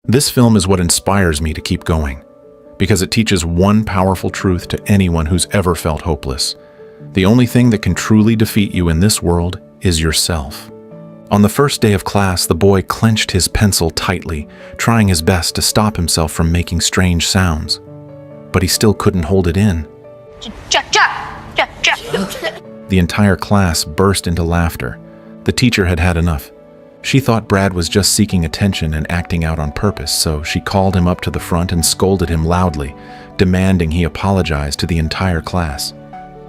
This film is what inspires me to keep going, because it teaches one powerful truth to anyone who's ever felt hopeless. The only thing that can truly defeat you in this world is yourself. On the first day of class, the boy clenched his pencil tightly, trying his best to stop himself from making strange sounds. But he still couldn't hold it in. The entire class burst into laughter. The teacher had had enough. She thought Brad was just seeking attention and acting out on purpose, so she called him up to the front and scolded him loudly, demanding he apologize to the entire class.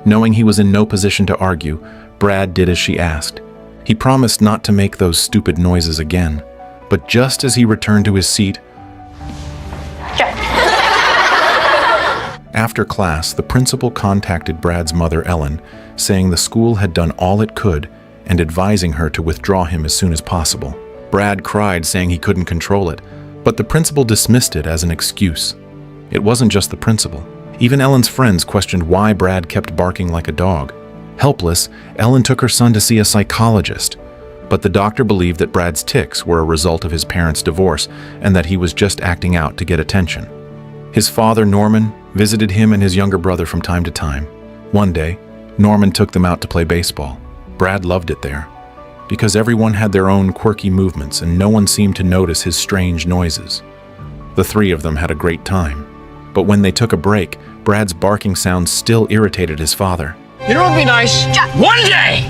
Knowing he was in no position to argue, Brad did as she asked. He promised not to make those stupid noises again, but just as he returned to his seat, after class, the principal contacted Brad's mother, Ellen, saying the school had done all it could and advising her to withdraw him as soon as possible. Brad cried, saying he couldn't control it, but the principal dismissed it as an excuse. It wasn't just the principal. Even Ellen's friends questioned why Brad kept barking like a dog. Helpless, Ellen took her son to see a psychologist, but the doctor believed that Brad's tics were a result of his parents' divorce and that he was just acting out to get attention. His father, Norman, visited him and his younger brother from time to time. One day, Norman took them out to play baseball. Brad loved it there, because everyone had their own quirky movements and no one seemed to notice his strange noises. The three of them had a great time, but when they took a break, Brad's barking sounds still irritated his father. You know what would be nice? One day!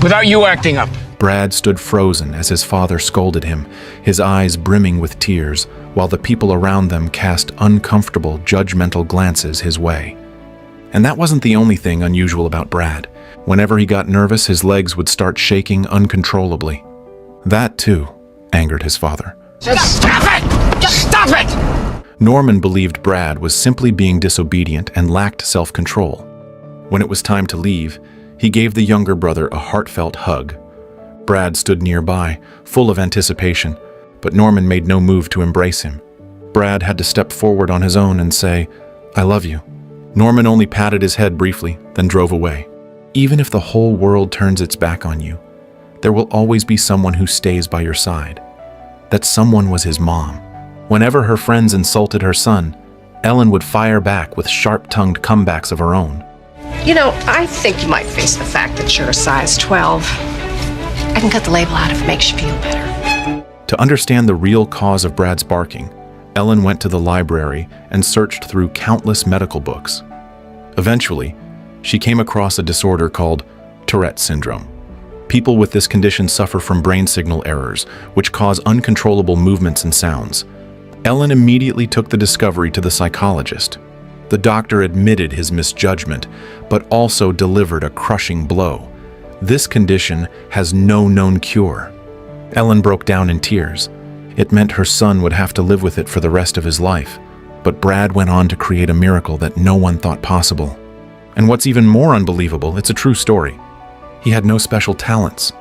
Without you acting up. Brad stood frozen as his father scolded him, his eyes brimming with tears, while the people around them cast uncomfortable, judgmental glances his way. And that wasn't the only thing unusual about Brad. Whenever he got nervous, his legs would start shaking uncontrollably. That, too, angered his father. Just stop it! Just stop it! Norman believed Brad was simply being disobedient and lacked self-control. When it was time to leave, he gave the younger brother a heartfelt hug. Brad stood nearby, full of anticipation, but Norman made no move to embrace him. Brad had to step forward on his own and say, "I love you." Norman only patted his head briefly, then drove away. Even if the whole world turns its back on you, there will always be someone who stays by your side. That someone was his mom. Whenever her friends insulted her son, Ellen would fire back with sharp-tongued comebacks of her own. You know, I think you might face the fact that you're a size 12. I can cut the label out if it makes you feel better. To understand the real cause of Brad's barking, Ellen went to the library and searched through countless medical books. Eventually, she came across a disorder called Tourette Syndrome. People with this condition suffer from brain signal errors, which cause uncontrollable movements and sounds. Ellen immediately took the discovery to the psychologist. The doctor admitted his misjudgment, but also delivered a crushing blow. This condition has no known cure. Ellen broke down in tears. It meant her son would have to live with it for the rest of his life. But Brad went on to create a miracle that no one thought possible. And what's even more unbelievable, it's a true story. He had no special talents,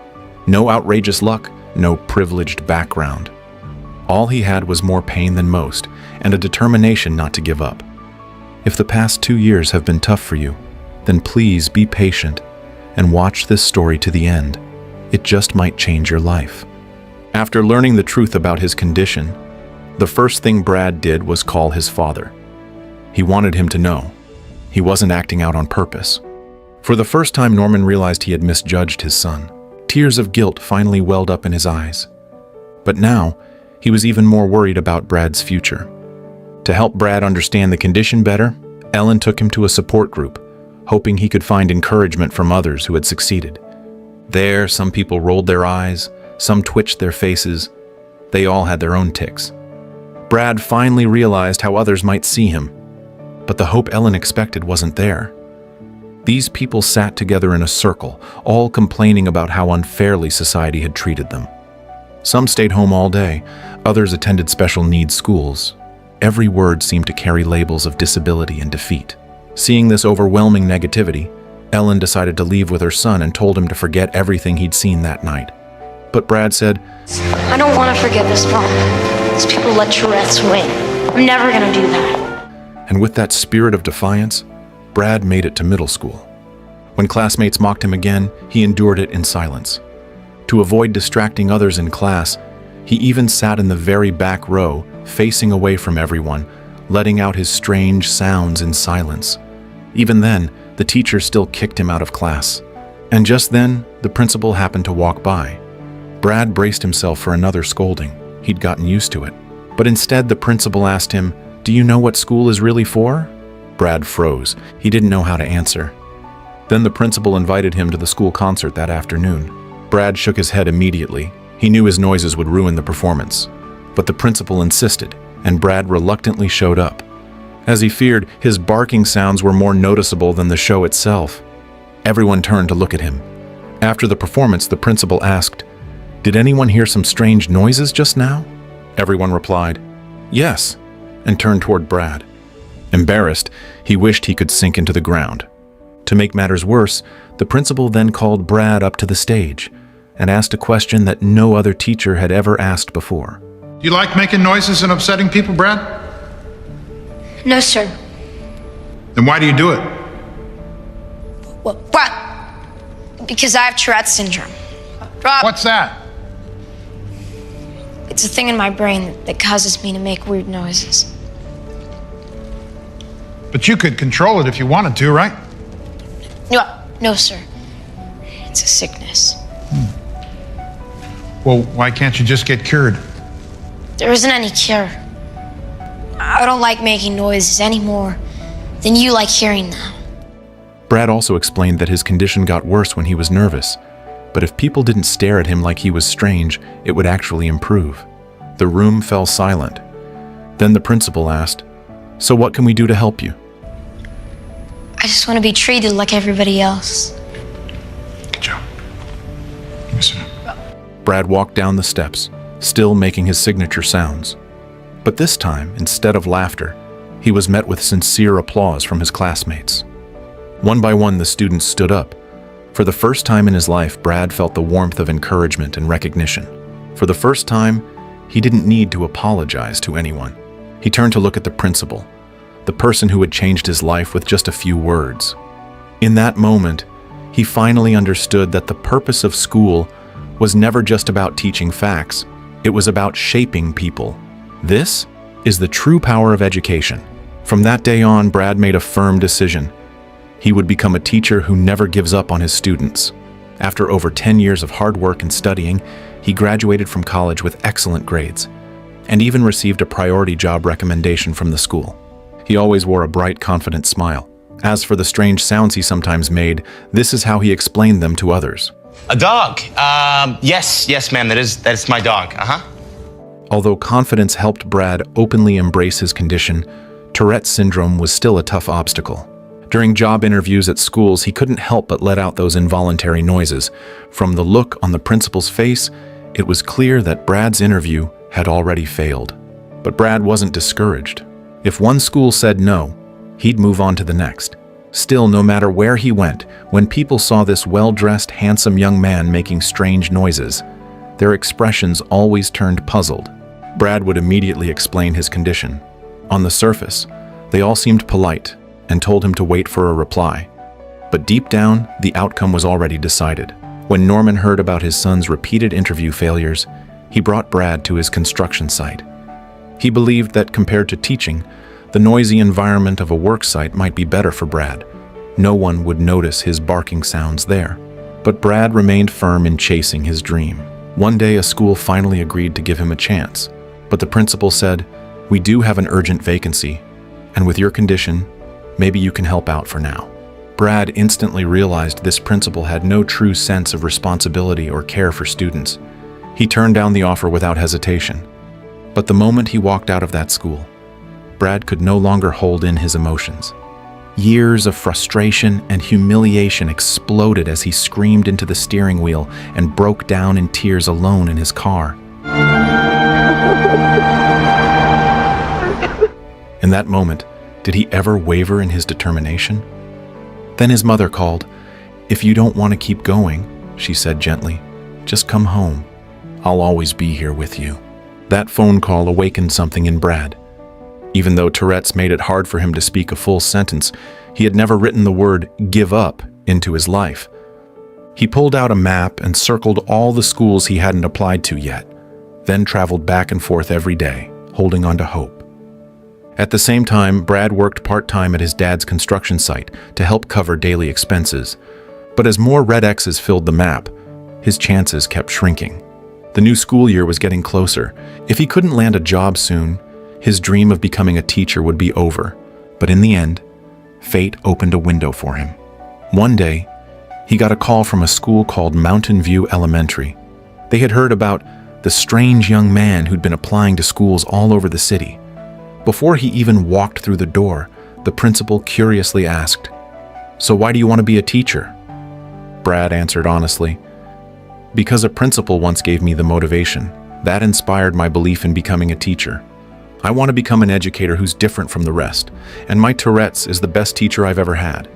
no outrageous luck, no privileged background. All he had was more pain than most, and a determination not to give up. If the past 2 years have been tough for you, then please be patient and watch this story to the end. It just might change your life. After learning the truth about his condition, the first thing Brad did was call his father. He wanted him to know he wasn't acting out on purpose. For the first time, Norman realized he had misjudged his son. Tears of guilt finally welled up in his eyes. But now, he was even more worried about Brad's future. To help Brad understand the condition better, Ellen took him to a support group, hoping he could find encouragement from others who had succeeded. There, some people rolled their eyes, some twitched their faces. They all had their own tics. Brad finally realized how others might see him, but the hope Ellen expected wasn't there. These people sat together in a circle, all complaining about how unfairly society had treated them. Some stayed home all day, others attended special needs schools. Every word seemed to carry labels of disability and defeat. Seeing this overwhelming negativity, Ellen decided to leave with her son and told him to forget everything he'd seen that night. But Brad said, "I don't want to forget this, Mom. These people let Tourette's win. I'm never going to do that." And with that spirit of defiance, Brad made it to middle school. When classmates mocked him again, he endured it in silence. To avoid distracting others in class, He even sat in the very back row, facing away from everyone, letting out his strange sounds in silence. Even then, the teacher still kicked him out of class. And just then, the principal happened to walk by. Brad braced himself for another scolding. He'd gotten used to it. But instead, the principal asked him, "Do you know what school is really for?" Brad froze. He didn't know how to answer. Then the principal invited him to the school concert that afternoon. Brad shook his head immediately. He knew his noises would ruin the performance. But the principal insisted, and Brad reluctantly showed up. As he feared, his barking sounds were more noticeable than the show itself. Everyone turned to look at him. After the performance, the principal asked, "Did anyone hear some strange noises just now?" Everyone replied, "Yes," and turned toward Brad. Embarrassed, he wished he could sink into the ground. To make matters worse, the principal then called Brad up to the stage and asked a question that no other teacher had ever asked before. Do you like making noises and upsetting people, Brad? No, sir. Then why do you do it? Well, Brad, because I have Tourette Syndrome. Rob, What's that? it's a thing in my brain that causes me to make weird noises. But you could control it if you wanted to, right? No, sir. It's a sickness. Well, why can't you just get cured? There isn't any cure. I don't like making noises any more than you like hearing them. Brad also explained that his condition got worse when he was nervous, but if people didn't stare at him like he was strange, it would actually improve. The room fell silent. Then the principal asked, "So what can we do to help you?" I just want to be treated like everybody else. Good job. Listen up. Brad walked down the steps, still making his signature sounds. But this time, instead of laughter, he was met with sincere applause from his classmates. One by one, the students stood up. For the first time in his life, Brad felt the warmth of encouragement and recognition. For the first time, he didn't need to apologize to anyone. He turned to look at the principal, the person who had changed his life with just a few words. In that moment, he finally understood that the purpose of school was never just about teaching facts. It was about shaping people. This is the true power of education. From that day on, Brad made a firm decision. He would become a teacher who never gives up on his students. After over 10 years of hard work and studying, he graduated from college with excellent grades, and even received a priority job recommendation from the school. He always wore a bright, confident smile. As for the strange sounds he sometimes made, this is how he explained them to others. A dog. Yes, ma'am. That's my dog. Although confidence helped Brad openly embrace his condition, Tourette syndrome was still a tough obstacle. During job interviews at schools, he couldn't help but let out those involuntary noises. From the look on the principal's face, it was clear that Brad's interview had already failed. But Brad wasn't discouraged. If one school said no, he'd move on to the next. Still, no matter where he went, when people saw this well-dressed, handsome young man making strange noises, their expressions always turned puzzled. Brad would immediately explain his condition. On the surface, they all seemed polite and told him to wait for a reply. But deep down, the outcome was already decided. When Norman heard about his son's repeated interview failures, he brought Brad to his construction site. He believed that compared to teaching, the noisy environment of a work site might be better for Brad. No one would notice his barking sounds there. But Brad remained firm in chasing his dream. One day, a school finally agreed to give him a chance. But the principal said, "We do have an urgent vacancy, and with your condition, maybe you can help out for now." Brad instantly realized this principal had no true sense of responsibility or care for students. He turned down the offer without hesitation. But the moment he walked out of that school, Brad could no longer hold in his emotions. Years of frustration and humiliation exploded as he screamed into the steering wheel and broke down in tears alone in his car. In that moment, did he ever waver in his determination? Then his mother called. "If you don't want to keep going," she said gently, "just come home. I'll always be here with you." That phone call awakened something in Brad. Even though Tourette's made it hard for him to speak a full sentence, he had never written the word "give up" into his life. He pulled out a map and circled all the schools he hadn't applied to yet. then traveled back and forth every day, holding on to hope. At the same time, Brad worked part-time at his dad's construction site to help cover daily expenses. But as more red X's filled the map, his chances kept shrinking. The new school year was getting closer. If he couldn't land a job soon, his dream of becoming a teacher would be over. But in the end, fate opened a window for him. One day, he got a call from a school called Mountain View Elementary. They had heard about the strange young man who'd been applying to schools all over the city. Before he even walked through the door, the principal curiously asked, "So why do you want to be a teacher?" Brad answered honestly, "Because a principal once gave me the motivation. That inspired my belief in becoming a teacher. I want to become an educator who's different from the rest, and my Tourette's is the best teacher I've ever had."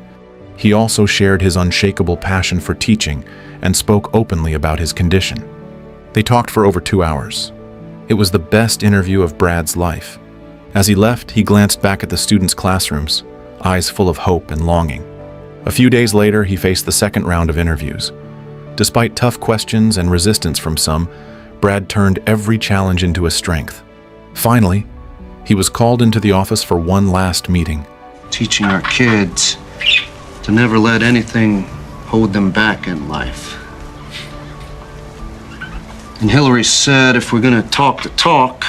He also shared his unshakable passion for teaching and spoke openly about his condition. They talked for over 2 hours. It was the best interview of Brad's life. As he left, he glanced back at the students' classrooms, eyes full of hope and longing. A few days later, he faced the second round of interviews. Despite tough questions and resistance from some, Brad turned every challenge into a strength. Finally, he was called into the office for one last meeting. Teaching our kids to never let anything hold them back in life. And Hillary said if we're going to talk the talk,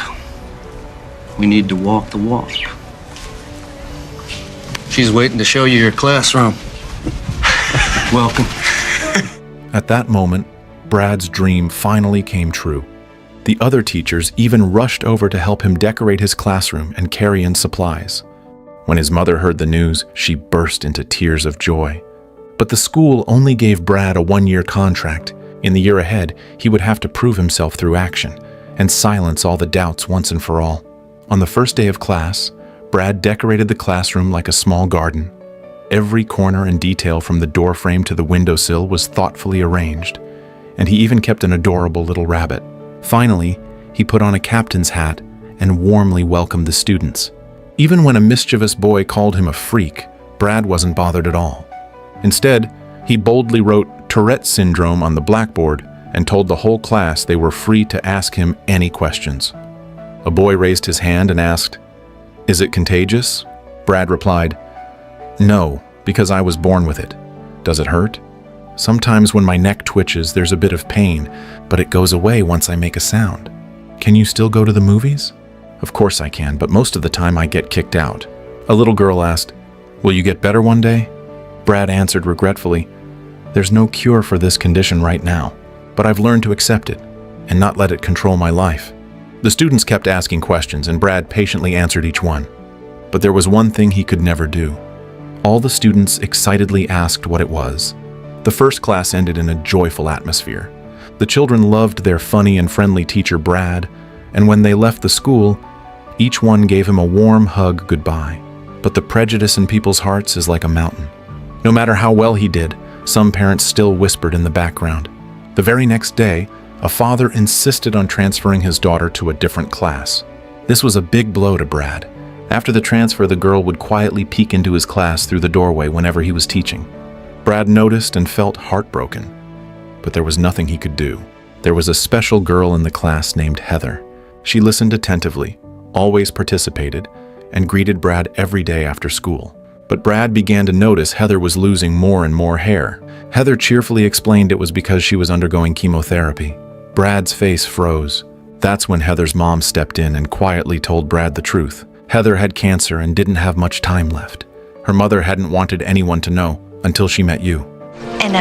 we need to walk the walk. She's waiting to show you your classroom. Welcome. At that moment, Brad's dream finally came true. The other teachers even rushed over to help him decorate his classroom and carry in supplies. When his mother heard the news, she burst into tears of joy. But the school only gave Brad a 1-year contract. In the year ahead, he would have to prove himself through action and silence all the doubts once and for all. On the first day of class, Brad decorated the classroom like a small garden. Every corner and detail from the door frame to the windowsill was thoughtfully arranged, and he even kept an adorable little rabbit. Finally, he put on a captain's hat and warmly welcomed the students. Even when a mischievous boy called him a freak, Brad wasn't bothered at all. Instead, he boldly wrote Tourette Syndrome on the blackboard and told the whole class they were free to ask him any questions. A boy raised his hand and asked, "Is it contagious?" Brad replied, "No, because I was born with it. Does it hurt? Sometimes when my neck twitches, there's a bit of pain, but it goes away once I make a sound. Can you still go to the movies?" "Of course I can, but most of the time I get kicked out." A little girl asked, "Will you get better one day?" Brad answered regretfully, "There's no cure for this condition right now, but I've learned to accept it and not let it control my life." The students kept asking questions, and Brad patiently answered each one. But there was one thing he could never do. All the students excitedly asked what it was. The first class ended in a joyful atmosphere. The children loved their funny and friendly teacher Brad, and when they left the school, each one gave him a warm hug goodbye. But the prejudice in people's hearts is like a mountain. No matter how well he did, some parents still whispered in the background. The very next day, a father insisted on transferring his daughter to a different class. This was a big blow to Brad. After the transfer, the girl would quietly peek into his class through the doorway whenever he was teaching. Brad noticed and felt heartbroken, but there was nothing he could do. There was a special girl in the class named Heather. She listened attentively, always participated, and greeted Brad every day after school. But Brad began to notice Heather was losing more and more hair. Heather cheerfully explained it was because she was undergoing chemotherapy. Brad's face froze. That's when Heather's mom stepped in and quietly told Brad the truth. Heather had cancer and didn't have much time left. Her mother hadn't wanted anyone to know until she met you. And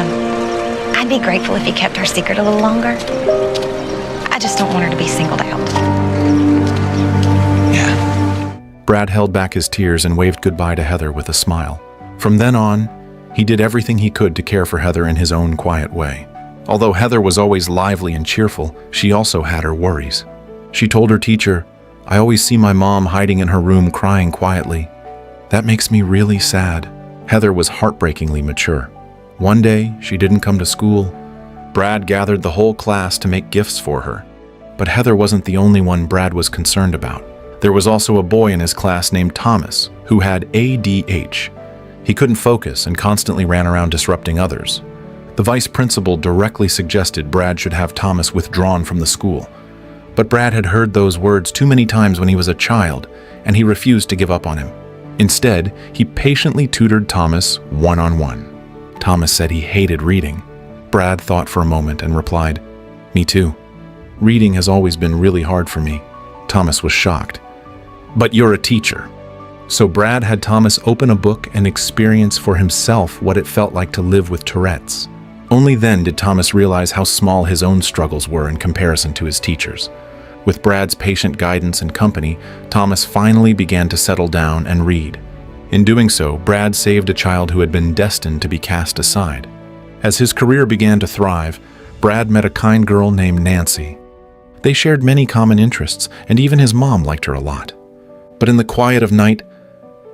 I'd be grateful if you kept our secret a little longer. I just don't want her to be singled out. Yeah. Brad held back his tears and waved goodbye to Heather with a smile. From then on, he did everything he could to care for Heather in his own quiet way. Although Heather was always lively and cheerful, she also had her worries. She told her teacher, "I always see my mom hiding in her room crying quietly. That makes me really sad." Heather was heartbreakingly mature. One day, she didn't come to school. Brad gathered the whole class to make gifts for her. But Heather wasn't the only one Brad was concerned about. There was also a boy in his class named Thomas, who had ADH. He couldn't focus and constantly ran around disrupting others. The vice principal directly suggested Brad should have Thomas withdrawn from the school. But Brad had heard those words too many times when he was a child, and he refused to give up on him. Instead, he patiently tutored Thomas one-on-one. Thomas said he hated reading. Brad thought for a moment and replied, "Me too. Reading has always been really hard for me." Thomas was shocked. "But you're a teacher." So Brad had Thomas open a book and experience for himself what it felt like to live with Tourette's. Only then did Thomas realize how small his own struggles were in comparison to his teacher's. With Brad's patient guidance and company, Thomas finally began to settle down and read. In doing so, Brad saved a child who had been destined to be cast aside. As his career began to thrive, Brad met a kind girl named Nancy. They shared many common interests, and even his mom liked her a lot. But in the quiet of night,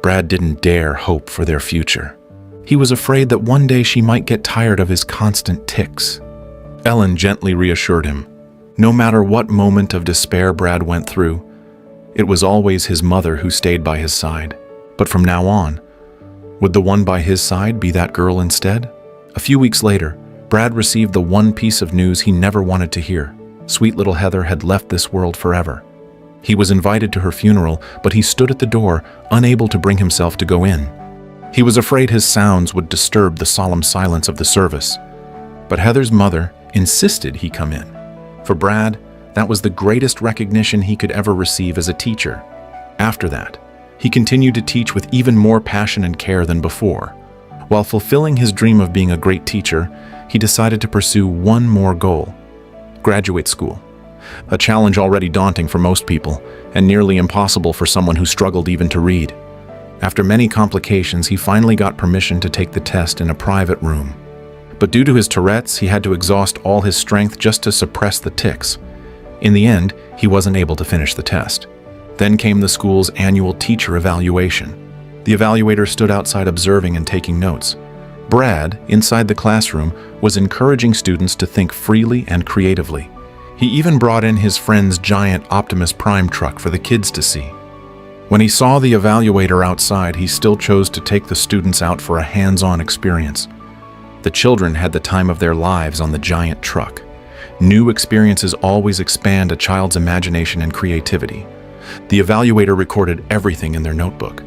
Brad didn't dare hope for their future. He was afraid that one day she might get tired of his constant tics. Ellen gently reassured him. No matter what moment of despair Brad went through, it was always his mother who stayed by his side. But from now on, would the one by his side be that girl instead? A few weeks later, Brad received the one piece of news he never wanted to hear. Sweet little Heather had left this world forever. He was invited to her funeral, but he stood at the door, unable to bring himself to go in. He was afraid his sounds would disturb the solemn silence of the service. But Heather's mother insisted he come in. For Brad, that was the greatest recognition he could ever receive as a teacher. After that, he continued to teach with even more passion and care than before. While fulfilling his dream of being a great teacher, he decided to pursue one more goal: graduate school. A challenge already daunting for most people, and nearly impossible for someone who struggled even to read. After many complications, he finally got permission to take the test in a private room. But due to his Tourette's, he had to exhaust all his strength just to suppress the tics. In the end, he wasn't able to finish the test. Then came the school's annual teacher evaluation. The evaluator stood outside observing and taking notes. Brad, inside the classroom, was encouraging students to think freely and creatively. He even brought in his friend's giant Optimus Prime truck for the kids to see. When he saw the evaluator outside, he still chose to take the students out for a hands-on experience. The children had the time of their lives on the giant truck. New experiences always expand a child's imagination and creativity. The evaluator recorded everything in their notebook.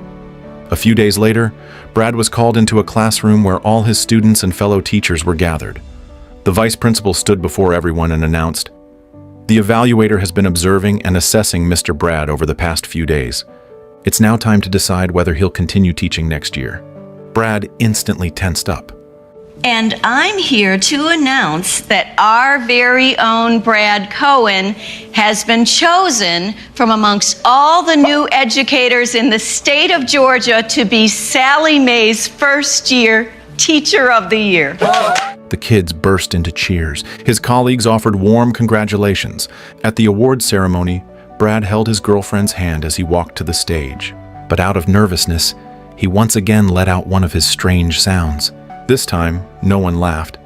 A few days later, Brad was called into a classroom where all his students and fellow teachers were gathered. The vice principal stood before everyone and announced, "The evaluator has been observing and assessing Mr. Brad over the past few days. It's now time to decide whether he'll continue teaching next year." Brad instantly tensed up. And I'm here to announce that our very own Brad Cohen has been chosen from amongst all the new educators in the state of Georgia to be Sally Mae's first-year Teacher of the Year. The kids burst into cheers. His colleagues offered warm congratulations. At the award ceremony, Brad held his girlfriend's hand as he walked to the stage. But out of nervousness, he once again let out one of his strange sounds. This time, no one laughed.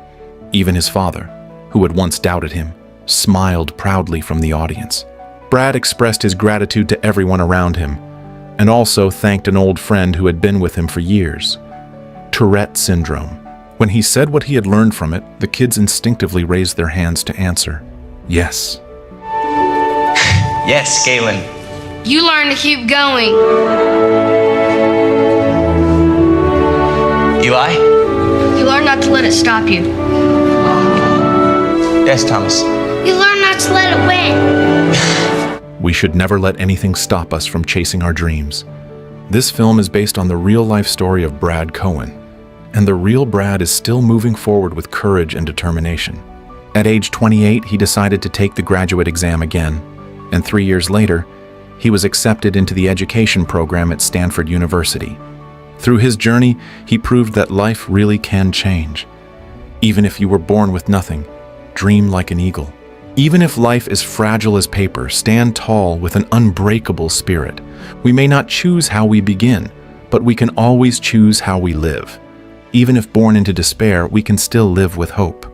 Even his father, who had once doubted him, smiled proudly from the audience. Brad expressed his gratitude to everyone around him, and also thanked an old friend who had been with him for years. Tourette Syndrome. When he said what he had learned from it, the kids instinctively raised their hands to answer, "Yes." Yes, Galen. You learn to keep going. Eli? You learn not to let it stop you. Yes, Thomas. You learn not to let it win. We should never let anything stop us from chasing our dreams. This film is based on the real-life story of Brad Cohen, and the real Brad is still moving forward with courage and determination. At age 28, he decided to take the graduate exam again, and 3 years later, he was accepted into the education program at Stanford University. Through his journey, he proved that life really can change. Even if you were born with nothing, dream like an eagle. Even if life is fragile as paper, stand tall with an unbreakable spirit. We may not choose how we begin, but we can always choose how we live. Even if born into despair, we can still live with hope.